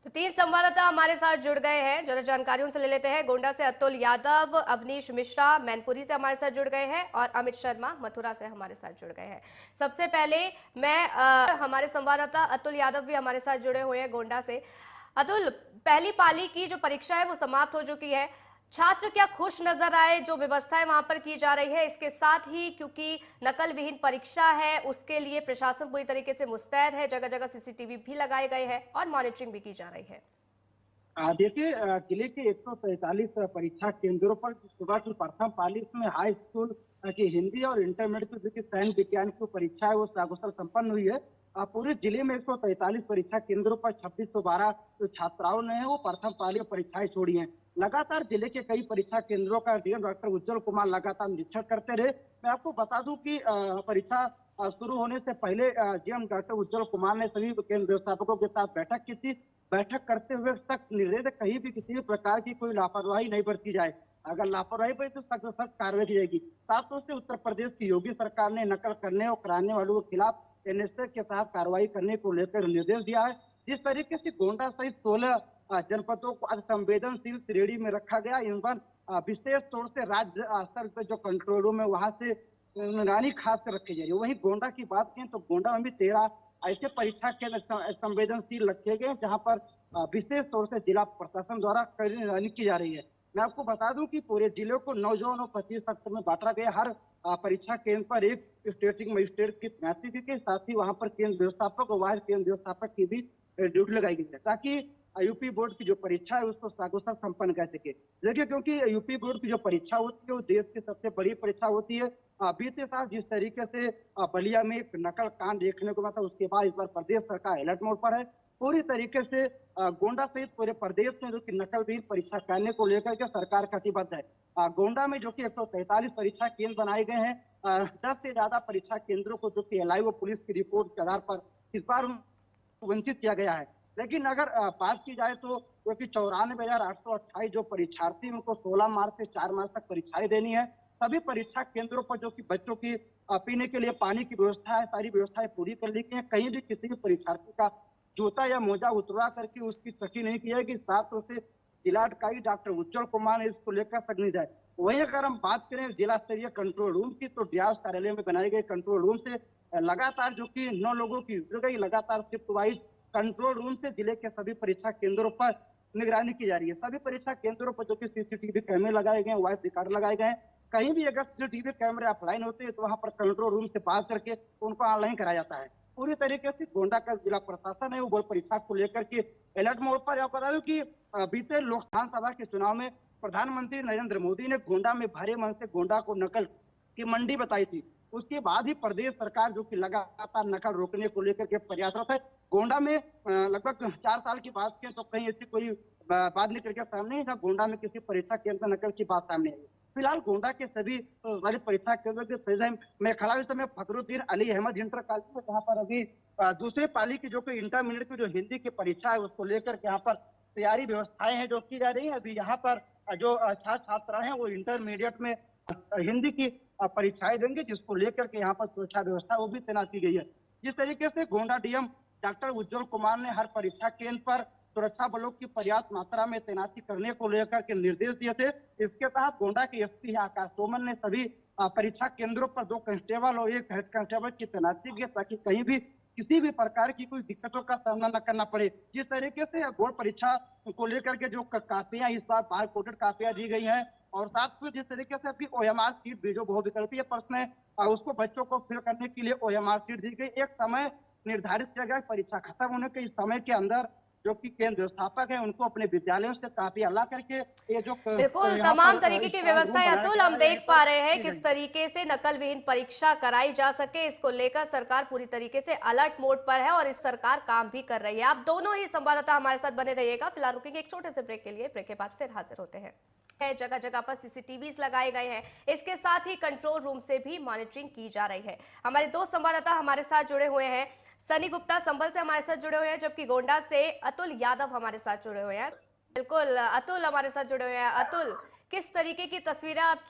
तो 3 संवाददाता हमारे साथ जुड़ गए हैं, जरा जानकारी उनसे ले लेते हैं। गोंडा से अतुल यादव, अवनीश मिश्रा मैनपुरी से हमारे साथ जुड़ गए हैं और अमित शर्मा मथुरा से हमारे साथ जुड़ गए हैं। सबसे पहले मैं हमारे संवाददाता अतुल यादव भी हमारे साथ जुड़े हुए हैं गोंडा से। अतुल, पहली पाली की जो परीक्षा है वो समाप्त हो चुकी है। छात्र क्या खुश नजर आए जो व्यवस्थाएं वहां पर की जा रही है? इसके साथ ही क्योंकि नकल विहीन परीक्षा है उसके लिए प्रशासन पूरी तरीके से मुस्तैद है, जगह जगह सीसीटीवी भी लगाए गए हैं और मॉनिटरिंग भी की जा रही है। देखिए, जिले के 143 परीक्षा केंद्रों पर सुबह की प्रथम पाली में हाई स्कूल की हिंदी और इंटरमीडिएट की जो कि सैन्य विज्ञान की परीक्षा है वो सकुशल संपन्न हुई है। पूरे जिले में 143 परीक्षा केंद्रों पर 2612 जो छात्राओं ने वो प्रथम पाली में परीक्षाएं छोड़ी हैं। लगातार जिले के कई परीक्षा केंद्रों का डीएम डॉक्टर उज्जवल कुमार लगातार निरीक्षण करते रहे। मैं आपको बता दूं कि परीक्षा शुरू होने से पहले डीएम डॉक्टर उज्जवल कुमार ने सभी केंद्र व्यवस्थापकों के साथ बैठक की थी। बैठक करते हुए तक निर्देश कहीं भी किसी भी प्रकार की कोई लापरवाही नहीं बरती जाए। अगर लापरवाही बरती तो सख्त सख्त कार्रवाई की जाएगी। साथ ही उत्तर प्रदेश की योगी सरकार ने नकल करने और कराने वालों के खिलाफ एनएसए के साथ कार्रवाई करने को लेकर निर्देश दिया है। जिस तरीके से गोंडा सहित 16 जनपदों को संवेदनशील श्रेणी में रखा गया, इन पर विशेष तौर से राज्य स्तर पर जो कंट्रोल रूम है वहां से निगरानी खास कर रखी जा रही है। वहीं गोंडा की बात करें तो गोंडा में भी 13 ऐसे परीक्षा केंद्र संवेदनशील रखे गए जहां पर विशेष तौर से जिला प्रशासन द्वारा कड़ी निगरानी की जा रही है। मैं आपको बता दूं कि पूरे जिले को 9 जोन और 25 सेक्टर में बांटा गया। हर परीक्षा केंद्र पर एक स्टेटिंग मजिस्ट्रेट की तैनाती के साथ ही वहां पर केंद्र व्यवस्थापक और वाहिर केंद्र व्यवस्थापक की भी ड्यूटी लगाई गई है ताकि यूपी बोर्ड की जो परीक्षा है उसको सकुशल संपन्न कर सके। देखिए, क्योंकि यूपी बोर्ड की जो परीक्षा होती है वो देश की सबसे बड़ी परीक्षा होती है। बीते साल जिस तरीके से बलिया में एक नकल कांड देखने को मिला, उसके बाद इस बार प्रदेश सरकार अलर्ट मोड पर है। पूरी तरीके से गोंडा सहित पूरे प्रदेश में जो कि नकल विहीन परीक्षा करने को लेकर के सरकार कटिबद्ध है। गोंडा में जो कि 143 परीक्षा केंद्र बनाए गए हैं, 10 से ज्यादा परीक्षा केंद्रों को जो कि एलआईओ पुलिस की रिपोर्ट के आधार पर इस बार वंचित किया गया है। लेकिन अगर बात की जाए तो क्योंकि 94,828 जो परीक्षार्थी हैं उनको 16 मार्च से 4 मार्च तक परीक्षाएं देनी है। सभी परीक्षा केंद्रों पर जो कि बच्चों की पीने के लिए पानी की व्यवस्था है, सारी व्यवस्थाएं पूरी कर ली गई है। कहीं भी किसी भी परीक्षार्थी का जूता या मोजा उतरवा करके उसकी चेकिंग नहीं की जाएगी। साथ ही जिला अधिकारी डॉक्टर उज्जवल कुमार ने इसको लेकर सख्त जाए। वहीं अगर हम बात करें जिला स्तरीय कंट्रोल रूम की तो डीआर कार्यालय में बनाए गए कंट्रोल रूम से लगातार जो कि 9 लोगों की जुड़ गई, लगातार शिफ्ट वाइज कंट्रोल रूम से जिले के सभी परीक्षा केंद्रों पर निगरानी की जा रही है। सभी परीक्षा केंद्रों पर जो कि सीसीटीवी कैमरे लगाए गए हैं, वॉइस रिकॉर्ड लगाए गए हैं। कहीं भी अगर सीसीटीवी कैमरे ऑफलाइन होते हैं तो वहां पर कंट्रोल रूम से बात करके उनको ऑनलाइन कराया जाता है। पूरी तरीके से गोंडा का जिला प्रशासन है वो बोर्ड परीक्षा को लेकर के अलर्ट मोड पर। आपको बता दूं कि बीते लोकसभा के चुनाव में प्रधानमंत्री नरेंद्र मोदी ने गोंडा में भारी मन से गोंडा को नकल की मंडी बताई थी। उसके बाद ही प्रदेश सरकार जो कि लगातार नकल रोकने को लेकर के प्रयासरत है। गोंडा में लगभग 4 साल की बात करें तो कहीं ऐसी कोई बात निकल के सामने नहीं था। गोंडा में किसी परीक्षा केंद्र नकल की बात सामने आई। फिलहाल गोंडा के सभी वाले परीक्षा केंद्र के सही में खड़ा इस समय फखरुद्दीन अली अहमद इंटर कॉलेज में, जहाँ पर अभी दूसरे पाली की जो कि इंटरमीडिएट की जो हिंदी की परीक्षा है उसको लेकर के यहाँ पर तैयारी व्यवस्थाएं हैं जो की जा रही है। अभी यहाँ पर जो छात्र छात्रा है वो इंटरमीडिएट में हिंदी की परीक्षाएं देंगे, जिसको लेकर के यहाँ पर सुरक्षा व्यवस्था वो भी तैनात की गई है। जिस तरीके से गोंडा डीएम डॉक्टर उज्जवल कुमार ने हर परीक्षा केंद्र पर सुरक्षा बलों की पर्याप्त मात्रा में तैनाती करने को लेकर के निर्देश दिए थे, इसके तहत गोंडा के एसपी आकाश तोमर ने सभी परीक्षा केंद्रों पर 2 कांस्टेबल और 1 हेड कांस्टेबल की तैनाती की ताकि कहीं भी किसी भी प्रकार की कोई दिक्कतों का सामना न करना पड़े। जिस तरीके से बोर्ड परीक्षा को लेकर के जो कापियां इस बार बार कोटेड कापियां दी गई हैं और साथ में जिस तरीके से अभी ओएमआर सीट भी जो बहुविकल्पीय प्रश्न है उसको बच्चों को फिल करने के लिए ओएमआर सीट दी गई। एक समय निर्धारित किया गया, परीक्षा खत्म होने के इस समय के अंदर जो कि केंद्र व्यवस्थापक है उनको अपने विद्यालयों से कापियां ला करके ये जो बिल्कुल तमाम तरीके की व्यवस्थाएं अतुल हम देख पा रहे हैं किस तरीके से नकल विहीन परीक्षा कराई जा सके, इसको लेकर सरकार पूरी तरीके से अलर्ट मोड पर है और इस सरकार काम भी कर रही है। आप दोनों ही संवाददाता हमारे साथ बने रहिएगा। फिलहाल रुकेंगे एक छोटे से ब्रेक के लिए, ब्रेक के बाद फिर हाजिर होते हैं। जगह जगह पर सीसीटीवी लगाए गए हैं, इसके साथ ही कंट्रोल रूम से भी मॉनिटरिंग की जा रही है। हमारे 2 संवाददाता हमारे साथ जुड़े हुए हैं। सनी गुप्ता संभल से हमारे साथ जुड़े हुए हैं, जबकि गोंडा से अतुल यादव हमारे साथ जुड़े हुए हैं। बिल्कुल अतुल हमारे साथ जुड़े हुए हैं। अतुल, किस तरीके की तस्वीरें आप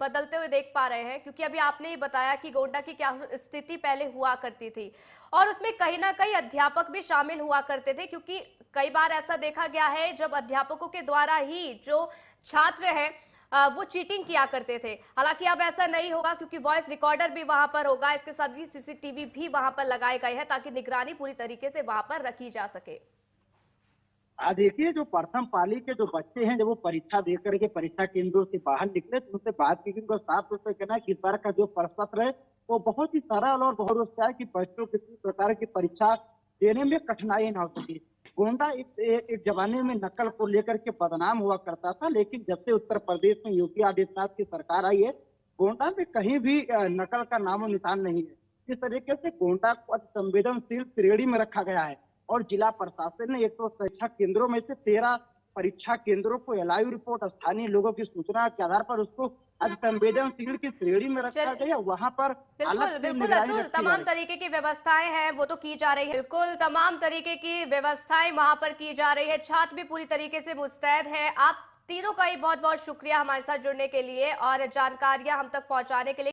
बदलते हुए देख पा रहे हैं? क्योंकि अभी आपने ही बताया कि गोंडा की क्या स्थिति पहले हुआ करती थी और उसमें कहीं ना कहीं अध्यापक भी शामिल हुआ करते थे, क्योंकि कई बार ऐसा देखा गया है जब अध्यापकों के द्वारा ही जो छात्र हैं वो चीटिंग किया करते थे। हालांकि अब ऐसा नहीं होगा, क्योंकि वॉइस रिकॉर्डर भी वहां पर होगा, इसके साथ ही सीसीटीवी भी वहां पर लगाए गए हैं ताकि निगरानी पूरी तरीके से वहां पर रखी जा सके। देखिए, जो प्रथम पाली के जो बच्चे हैं, जब वो परीक्षा दे करके परीक्षा केंद्रों से बाहर निकले तो उनसे बात की, उनको साफ तौर पे कहना है कि इस बार का जो प्रश्न पत्र है वो बहुत ही सरल और बहुत अच्छा है कि बच्चों को किसी प्रकार की परीक्षा देने में कठिनाई ना हो सके। गोंडा एक जमाने में नकल को लेकर के बदनाम हुआ करता था, लेकिन जब से उत्तर प्रदेश में योगी आदित्यनाथ की सरकार आई है, गोंडा में कहीं भी नकल का नामो निशान नहीं है। इस तरीके से गोंडा को अति संवेदनशील श्रेणी में रखा गया है और जिला प्रशासन ने 100 परीक्षा केंद्रों में से 13 परीक्षा केंद्रों को लाइव रिपोर्ट स्थानीय लोगों की सूचना के आधार पर उसको अति संवेदनशील की श्रेणी में रखा गया। वहां पर बिल्कुल अलग से बिल्कुल निगरानी अतुल, रखी जा तमाम रही है। तरीके की व्यवस्थाएं हैं वो तो की जा रही है। बिल्कुल तमाम तरीके की व्यवस्थाएं वहां पर की जा रही है, छात्र भी पूरी तरीके से मुस्तैद है। आप तीनों का ही बहुत बहुत शुक्रिया हमारे साथ जुड़ने के लिए और जानकारियां हम तक पहुंचाने के लिए।